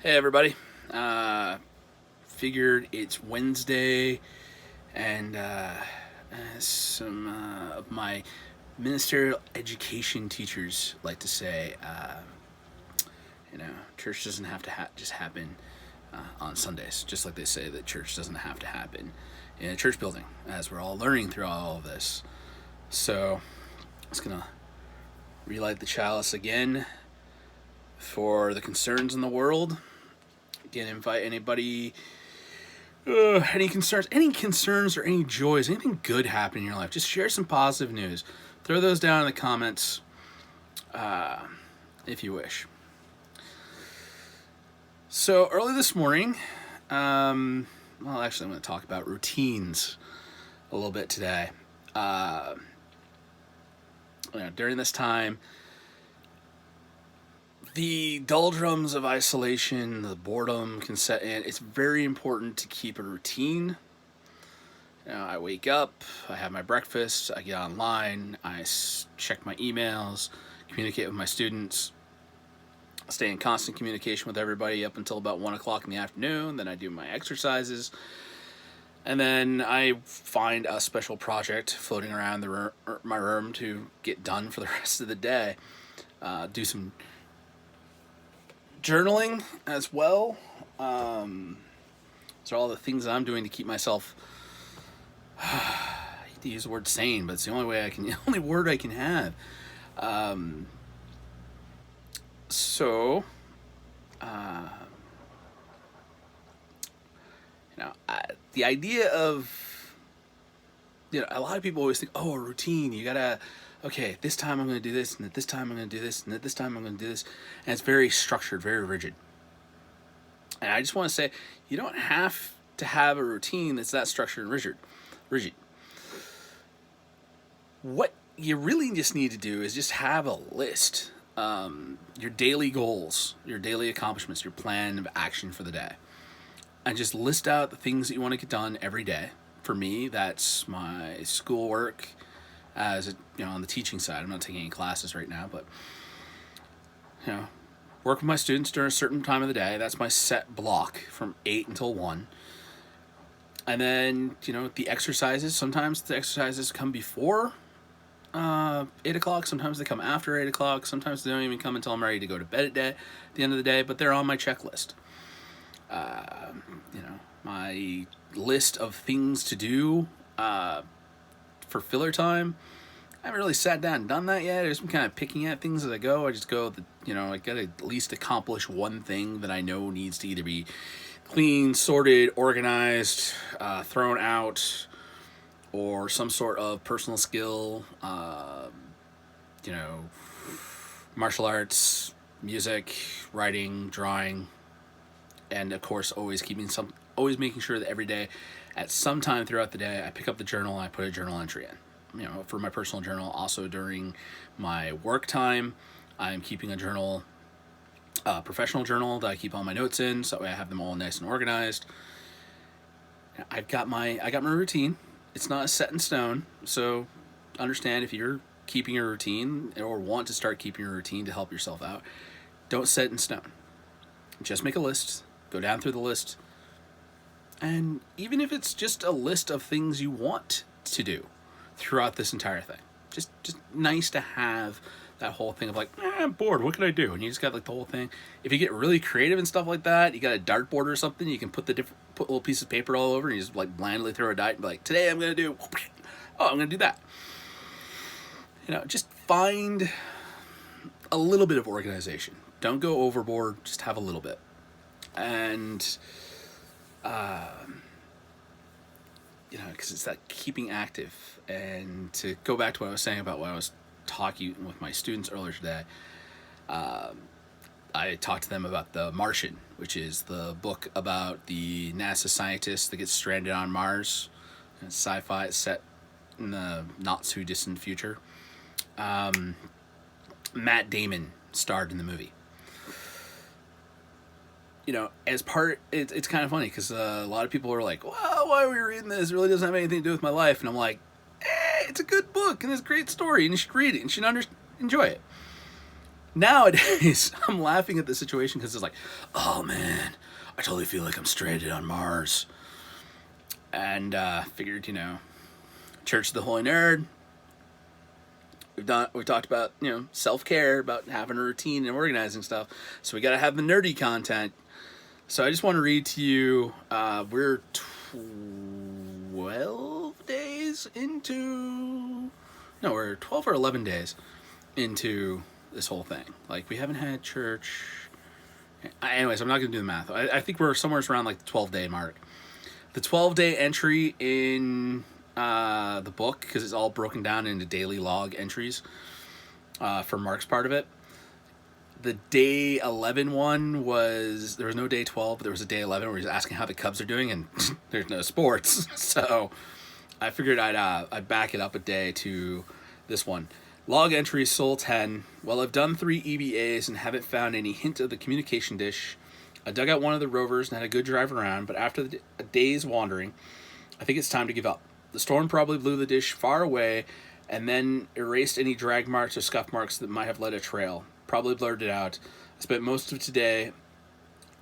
Hey everybody. Figured it's Wednesday, and as some of my ministerial education teachers like to say, church doesn't have to just happen on Sundays, just like they say that church doesn't have to happen in a church building, as we're all learning through all of this. So, I'm just gonna relight the chalice again for the concerns in the world. Again, invite anybody, any concerns or any joys, anything good happening in your life. Just share some positive news. Throw those down in the comments, if you wish. So early this morning, actually I'm going to talk about routines a little bit today. During this time, the doldrums of isolation, the boredom can set in. It's very important to keep a routine. I wake up, I have my breakfast, I get online, I check my emails, communicate with my students, stay in constant communication with everybody up until about 1 o'clock in the afternoon. Then I do my exercises. And then I find a special project floating around my room to get done for the rest of the day. Do some journaling as well. So all the things that I'm doing to keep myself, I hate to use the word sane, but it's the only word I can have. The idea of, a lot of people always think, a routine, you gotta, okay, this time I'm going to do this, and at this time I'm going to do this, and at this time I'm going to do this. And it's very structured, very rigid. And I just want to say, you don't have to have a routine that's that structured and rigid. What you really just need to do is just have a list. Your daily goals, your daily accomplishments, your plan of action for the day. And just list out the things that you want to get done every day. For me, that's my schoolwork, on the teaching side. I'm not taking any classes right now, but work with my students during a certain time of the day. That's my set block from 8 until 1. And then, the exercises, sometimes the exercises come before 8 o'clock, sometimes they come after 8 o'clock, sometimes they don't even come until I'm ready to go to bed at the end of the day, but they're on my checklist. My list of things to do for filler time, I haven't really sat down and done that yet. I'm kind of picking at things as I go. I just go, I gotta at least accomplish one thing that I know needs to either be clean, sorted, organized, thrown out, or some sort of personal skill, martial arts, music, writing, drawing, and of course always making sure that every day at some time throughout the day I pick up the journal and I put a journal entry in. For my personal journal. Also during my work time, I'm keeping a journal, professional journal that I keep all my notes in, so that way I have them all nice and organized. I got my routine. It's not set in stone, so understand if you're keeping a routine or want to start keeping a routine to help yourself out, don't set it in stone. Just make a list, go down through the list, and even if it's just a list of things you want to do throughout this entire thing, just nice to have that whole thing of I'm bored, what can I do? And you just got the whole thing. If you get really creative and stuff like that, you got a dartboard or something, you can put little pieces of paper all over and you just blandly throw a dart and be like, today I'm going to do, I'm going to do that. Just find a little bit of organization. Don't go overboard, just have a little bit. And, because it's that keeping active. And to go back to what I was saying about what I was talking with my students earlier today, I talked to them about the Martian, which is the book about the NASA scientist that gets stranded on Mars. It's sci-fi. It's set in the not too distant future. Matt Damon starred in the movie. It's kind of funny because a lot of people are like, well, why are we reading this? It really doesn't have anything to do with my life. And I'm like, it's a good book and it's a great story and you should read it and you should enjoy it. Nowadays, I'm laughing at the situation because it's like, oh man, I totally feel like I'm stranded on Mars. And figured, Church of the Holy Nerd. We talked about self care, about having a routine and organizing stuff. So we got to have the nerdy content. So I just want to read to you. We're 12 days into. No, we're 12 or 11 days into this whole thing. Like, we haven't had church. Anyways, I'm not going to do the math. I think we're somewhere around like the 12-day mark. The 12-day entry in the book, because it's all broken down into daily log entries for Mark's part of it. The day 11 one was, there was no day 12, but there was a day 11 where he was asking how the Cubs are doing, and there's no sports. So I figured I'd back it up a day to this one. Log entry Soul 10. Well, I've done 3 EVAs and haven't found any hint of the communication dish. I dug out one of the rovers and had a good drive around, but after a day's wandering, I think it's time to give up. The storm probably blew the dish far away and then erased any drag marks or scuff marks that might have led a trail. Probably blurred it out. I spent most of today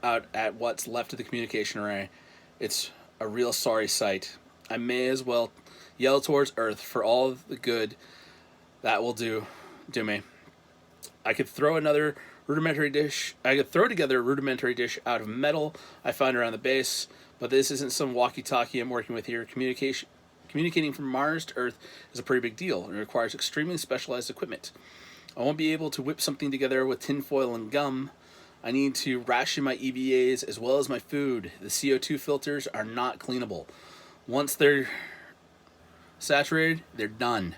out at what's left of the communication array. It's a real sorry sight. I may as well yell towards Earth for all the good that will do me. I could throw together a rudimentary dish out of metal I find around the base, but this isn't some walkie-talkie I'm working with here. Communicating from Mars to Earth is a pretty big deal and requires extremely specialized equipment. I won't be able to whip something together with tinfoil and gum. I need to ration my EVAs as well as my food. The CO2 filters are not cleanable. Once they're saturated, they're done.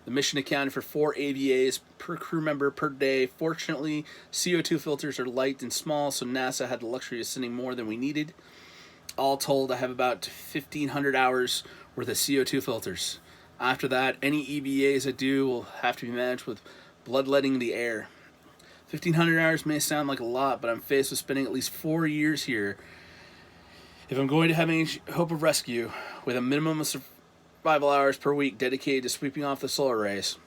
The mission accounted for 4 AVAs per crew member per day. Fortunately, CO2 filters are light and small, so NASA had the luxury of sending more than we needed. All told, I have about 1,500 hours worth of CO2 filters. After that, any EVAs I do will have to be managed with bloodletting the air. 1,500 hours may sound like a lot, but I'm faced with spending at least 4 years here. If I'm going to have any hope of rescue, with a minimum of survival hours per week dedicated to sweeping off the solar rays.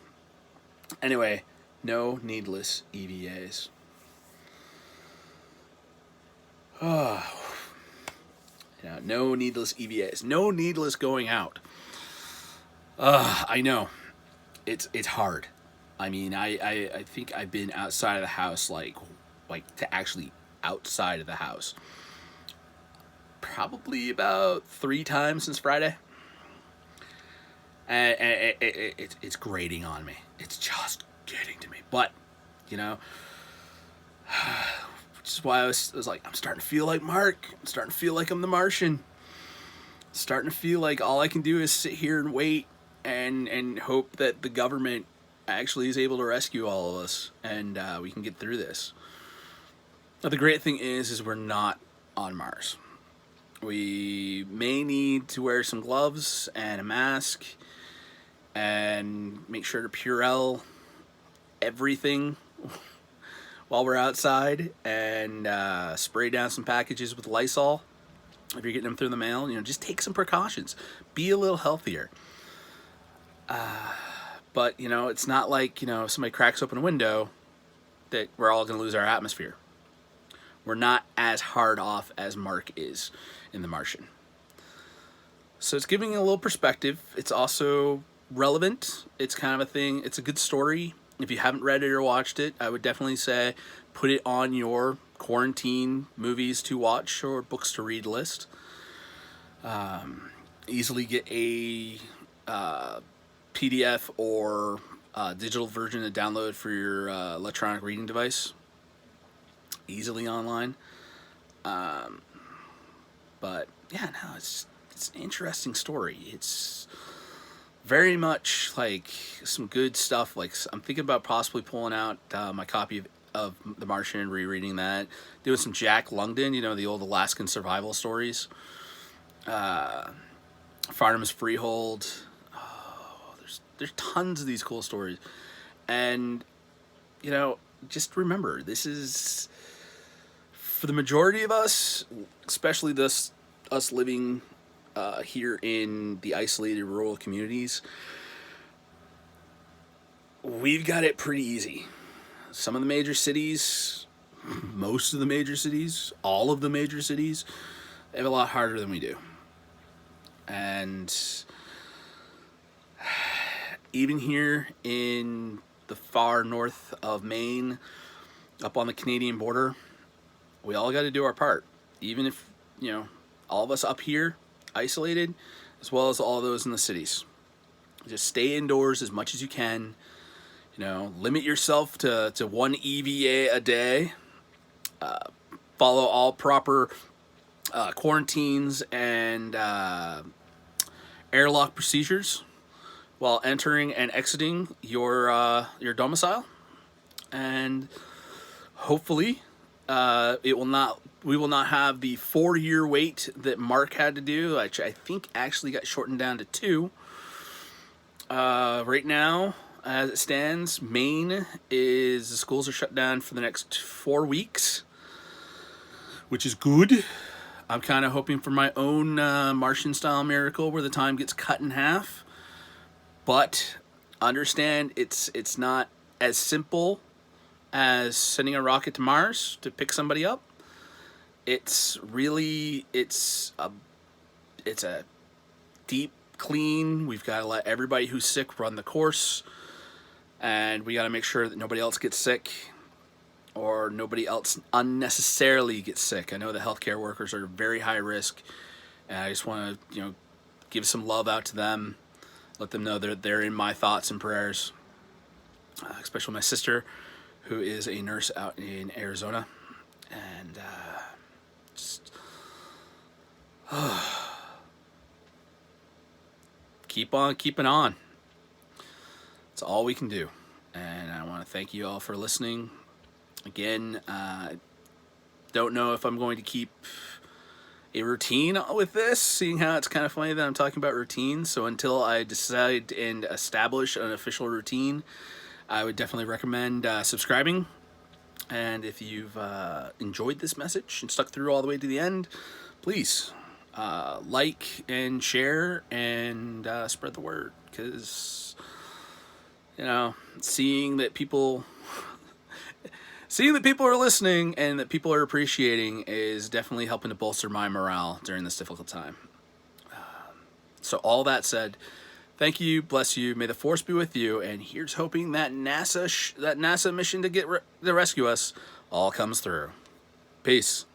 Anyway, no needless EVAs. No needless EVAs. No needless going out. I know. It's hard. I mean, I think I've been outside of the house, like to actually outside of the house, probably about 3 times since Friday. And it's grating on me. It's just getting to me. But, which is why I was like, I'm starting to feel like Mark. I'm starting to feel like I'm the Martian. Starting to feel like all I can do is sit here and wait and hope that the government actually is able to rescue all of us and we can get through this. Now, the great thing is we're not on Mars. We may need to wear some gloves and a mask and make sure to Purell everything while we're outside and spray down some packages with Lysol if you're getting them through the mail. Just take some precautions. Be a little healthier. But, it's not like, if somebody cracks open a window that we're all going to lose our atmosphere. We're not as hard off as Mark is in The Martian. So it's giving a little perspective. It's also relevant. It's kind of a thing. It's a good story. If you haven't read it or watched it, I would definitely say put it on your quarantine movies to watch or books to read list. Easily get a PDF or digital version to download for your electronic reading device. Easily online. But yeah, no, it's an interesting story. It's very much like some good stuff. Like, I'm thinking about possibly pulling out my copy of The Martian and rereading that. Doing some Jack London, the old Alaskan survival stories. Farnham's Freehold. Oh, there's tons of these cool stories. And, just remember, this is, for the majority of us, especially us living here in the isolated rural communities, we've got it pretty easy. some of the major cities, most of the major cities, all of the major cities, they have a lot harder than we do. And even here in the far north of Maine, up on the Canadian border, we all got to do our part. Even if, all of us up here, isolated, as well as all those in the cities. Just stay indoors as much as you can. Limit yourself to 1 EVA a day. Follow all proper quarantines and airlock procedures while entering and exiting your domicile, and hopefully we will not have the 4-year wait that Mark had to do, which I think actually got shortened down to 2. Right now, as it stands, Maine the schools are shut down for the next 4 weeks, which is good. I'm kind of hoping for my own Martian style miracle where the time gets cut in half. But understand it's not as simple as sending a rocket to Mars to pick somebody up. It's a deep clean. We've got to let everybody who's sick run the course, and we got to make sure that nobody else gets sick or nobody else unnecessarily gets sick. I know the healthcare workers are very high risk, and I just want to give some love out to them. Let them know they're in my thoughts and prayers, especially my sister, who is a nurse out in Arizona. And just keep on keeping on. That's all we can do. And I want to thank you all for listening. Again, don't know if I'm going to keep a routine with this, seeing how it's kind of funny that I'm talking about routines. So until I decide and establish an official routine, I would definitely recommend subscribing. And if you've enjoyed this message and stuck through all the way to the end, please like and share and spread the word, because seeing that people are listening and that people are appreciating is definitely helping to bolster my morale during this difficult time. So all that said, thank you, bless you, may the force be with you, and here's hoping that NASA mission to rescue us all comes through. Peace.